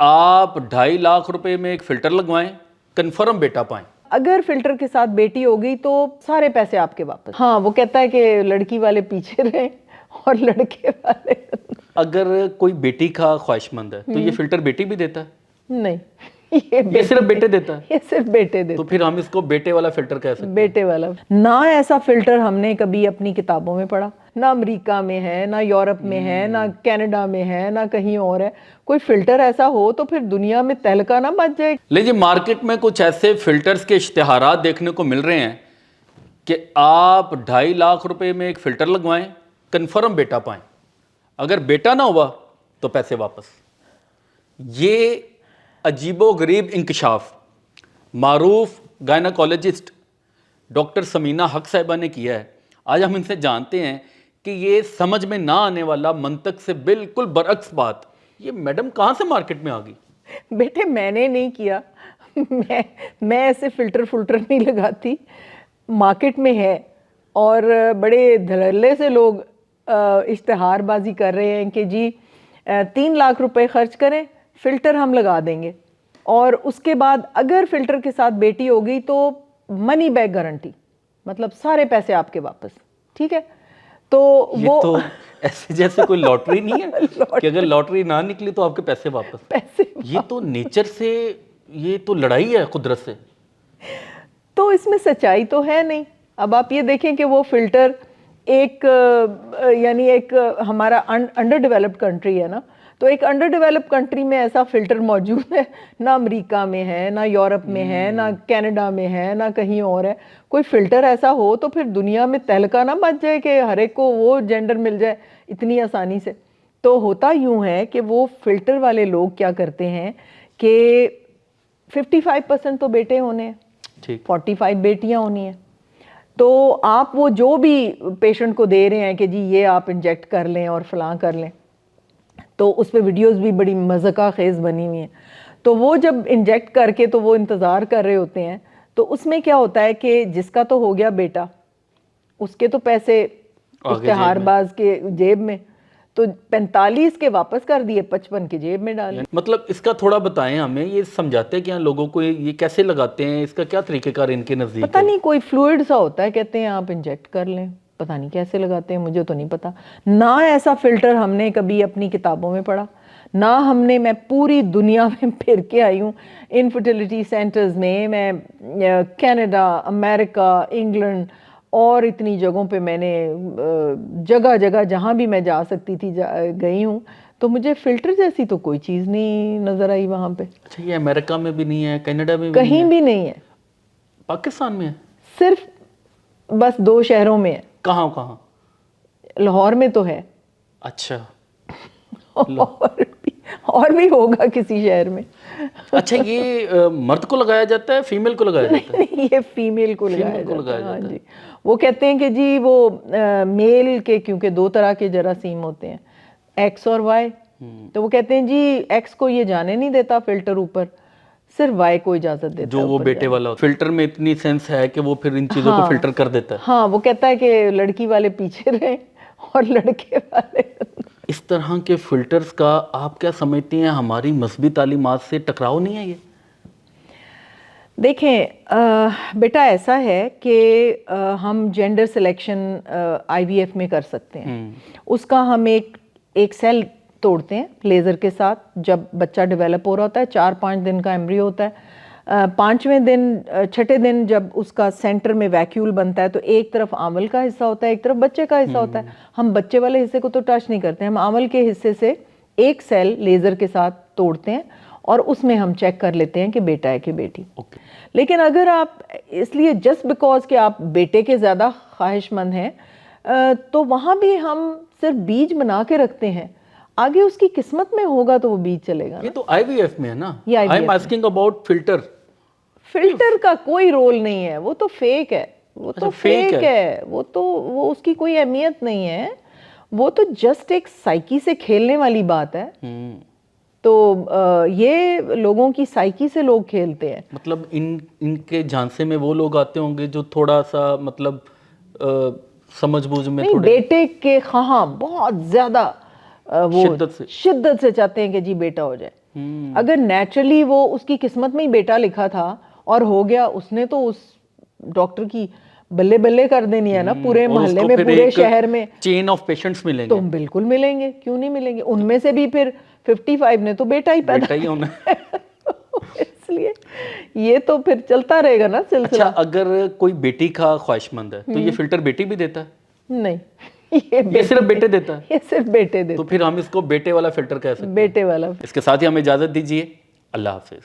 آپ 2.5 लाख रुपए में एक फिल्टर लगवाएं, कन्फर्म बेटा पाएं। अगर फिल्टर के साथ बेटी हो गई तो सारे पैसे आपके वापस। हाँ, वो कहता है कि लड़की वाले पीछे रहें और लड़के वाले अगर कोई बेटी का ख्वाहिशमंद है तो ये फिल्टर बेटी भी देता है? नहीं, ये सिर्फ बेटे देता है? ये सिर्फ बेटे देते तो फिर हम इसको बेटे वाला फिल्टर कह सकते हैं। बेटे वाला ना, ऐसा फिल्टर हमने कभी अपनी किताबों में पढ़ा ना, अमेरिका में है ना, यूरोप में है ना, कनाडा में है ना, कहीं और है। कोई फिल्टर ऐसा हो तो फिर दुनिया में तहलका ना मच जाए। लेकिन मार्केट में कुछ ऐसे फिल्टर्स के इश्तिहारात देखने को मिल रहे हैं कि आप 2.5 लाख रुपए में एक फिल्टर लगवाएं, कन्फर्म बेटा पाएं। अगर बेटा ना हुआ तो पैसे वापस। ये अजीबो गरीब इंकशाफ मारूफ गायनाकोलॉजिस्ट डॉक्टर समीना हक साहिबा ने किया है। आज हम इनसे जानते हैं कि ये समझ में ना आने वाला, मंतक से बिल्कुल बरअक्स बात, ये मैडम कहाँ से मार्केट में आ गई? बेटे मैंने नहीं किया, मैं ऐसे फिल्टर नहीं लगाती, मार्केट में है। और बड़े धड़ल्ले से लोग इश्तिहारबाजी कर रहे हैं कि जी 3 लाख रुपए खर्च करें, फ़िल्टर हम लगा देंगे, और उसके बाद अगर फ़िल्टर के साथ बेटी हो गई तो मनी बैक गारंटी, मतलब सारे पैसे आपके वापस। ठीक है, तो ये वो तो ऐसे जैसे कोई लॉटरी नहीं है कि अगर लॉटरी ना निकली तो आपके पैसे वापस। पैसे ये तो नेचर से, ये तो लड़ाई है कुदरत से। तो इसमें सच्चाई तो है नहीं। अब आप ये देखें कि वो फिल्टर एक यानी एक हमारा अंडर डेवलप्ड कंट्री है ना, तो एक अंडर डेवलप्ड कंट्री में ऐसा फिल्टर मौजूद है ना, अमेरिका में है ना, यूरोप में है ना, कनाडा में है ना, कहीं और है। कोई फिल्टर ऐसा हो तो फिर दुनिया में तहलका ना मच जाए कि हर एक को वो जेंडर मिल जाए इतनी आसानी से। तो होता यूं है कि वो फिल्टर वाले लोग क्या करते हैं कि 55% तो बेटे होने हैं, 45 बेटियां होनी है। तो आप वो जो भी पेशेंट को दे रहे हैं कि जी ये आप इंजेक्ट कर लें और फलां कर लें, तो उस पर वीडियोज़ भी बड़ी मज़ाक़ा खेज़ बनी हुई हैं। तो वो जब इंजेक्ट करके तो वो इंतज़ार कर रहे होते हैं, तो उसमें क्या होता है कि जिसका तो हो गया बेटा, उसके तो पैसे इश्तिहारबाज के जेब में, तो 45 के वापस कर दिए, 55 के जेब में डाले। मतलब इसका थोड़ा बताएं हमें, ये समझाते क्या लोगों को, ये कैसे लगाते हैं, इसका क्या तरीक़ेकार इनके नज़दीक पता है? नहीं, कोई फ्लूइड सा होता है, कहते हैं आप इंजेक्ट कर लें, पता नहीं कैसे लगाते हैं, मुझे तो नहीं पता ना। ऐसा फिल्टर हमने कभी अपनी किताबों में पढ़ा ना, मैं पूरी दुनिया में फिर के आई हूँ इनफर्टिलिटी सेंटर्स में। मैं कनाडा, अमेरिका, इंग्लैंड और इतनी जगहों पे मैंने जगह जगह जहाँ भी मैं जा सकती थी गई हूँ, तो मुझे फ़िल्टर जैसी तो कोई चीज़ नहीं नज़र आई वहाँ पे। अच्छा, ये अमेरिका में भी नहीं है, कनाडा में भी कहीं भी नहीं है, पाकिस्तान में है? सिर्फ बस 2 शहरों में है। कहाँ कहाँ? लाहौर में तो है। अच्छा, और भी होगा किसी शहर में। अच्छा, ये मर्द को लगाया जाता है, फीमेल को लगाया जाता है? नहीं, ये फीमेल को लगाया फीमेल को लगाया जाता है। हाँ जाता है। जी, वो कहते हैं कि जी वो मेल के, क्योंकि 2 तरह के जरासीम होते हैं, एक्स और वाई, तो वो कहते हैं जी एक्स को ये जाने नहीं देता फिल्टर ऊपर, सिर्फ वाई को इजाजत देता है जो वो बेटे वाला फिल्टर में इतनी सेंस है कि वो फिर इन चीज़ों को फिल्टर कर देता है। हाँ, वो कहता है कि लड़की वाले पीछे रहें और लड़के वाले। इस तरह के फिल्टर्स का आप क्या समझती हैं, हमारी मजहबी तालीमात से टकराव नहीं है ये? देखें बेटा, ऐसा है कि हम जेंडर सिलेक्शन आईवीएफ में कर सकते हैं। उसका हम एक सेल तोड़ते हैं लेज़र के साथ, जब बच्चा डेवलप हो रहा होता है, 4-5 दिन का एम्ब्रियो होता है। 5वें दिन, 6ठे दिन जब उसका सेंटर में वैक्यूल बनता है, तो एक तरफ आमल का हिस्सा होता है, एक तरफ बच्चे का हिस्सा होता है। हम बच्चे वाले हिस्से को तो टच नहीं करते, हम आमल के हिस्से से एक सेल लेज़र के साथ तोड़ते हैं और उसमें हम चेक कर लेते हैं कि बेटा है कि बेटी। लेकिन अगर आप इसलिए जस्ट बिकॉज कि आप बेटे के ज़्यादा ख्वाहिशमंद हैं, तो वहाँ भी हम सिर्फ बीज बना के रखते हैं, आगे उसकी किस्मत में होगा तो वो बीज चलेगा। ये तो आईवीएफ में है ना। I am asking about filter. Filter का कोई रोल नहीं है, वो तो फेक है, वो तो फेक है, वो उसकी कोई अहमियत नहीं है, वो तो जस्ट एक साइकी से खेलने वाली बात है। तो ये लोगों की साइकी से लोग खेलते हैं। मतलब इनके झांसे में वो लोग आते होंगे जो थोड़ा सा मतलब समझबूझ में नहीं, बेटे के हाँ बहुत ज्यादा वो शिद्दत से चाहते हैं कि जी बेटा हो जाए। اگر نیچرلی وہ اس کی قسمت میں ہی بیٹا لکھا تھا اور ہو گیا, اس نے تو اس ڈاکٹر کی بلے بلے کر دینی ہے نا, پورے محلے میں, پورے شہر میں چین آف پیشنٹس ملیں تو گے. بالکل ملیں گے, کیوں نہیں ملیں گے. ان میں سے بھی پھر 55 نے تو بیٹا ہی پیدا ہی ہونا. اس لیے یہ تو پھر چلتا رہے گا نا سلسلہ. اچھا, اگر کوئی بیٹی کا خواہش مند ہے تو یہ فلٹر بیٹی بھی دیتا ہے؟ نہیں, یہ صرف بیٹے دیتا ہے. یہ صرف بیٹے دیتے, تو پھر ہم اس کو بیٹے والا فلٹر کہہ سکتے ہیں. بیٹے والا. اس کے ساتھ ہی ہمیں اجازت دیجیے. اللہ حافظ.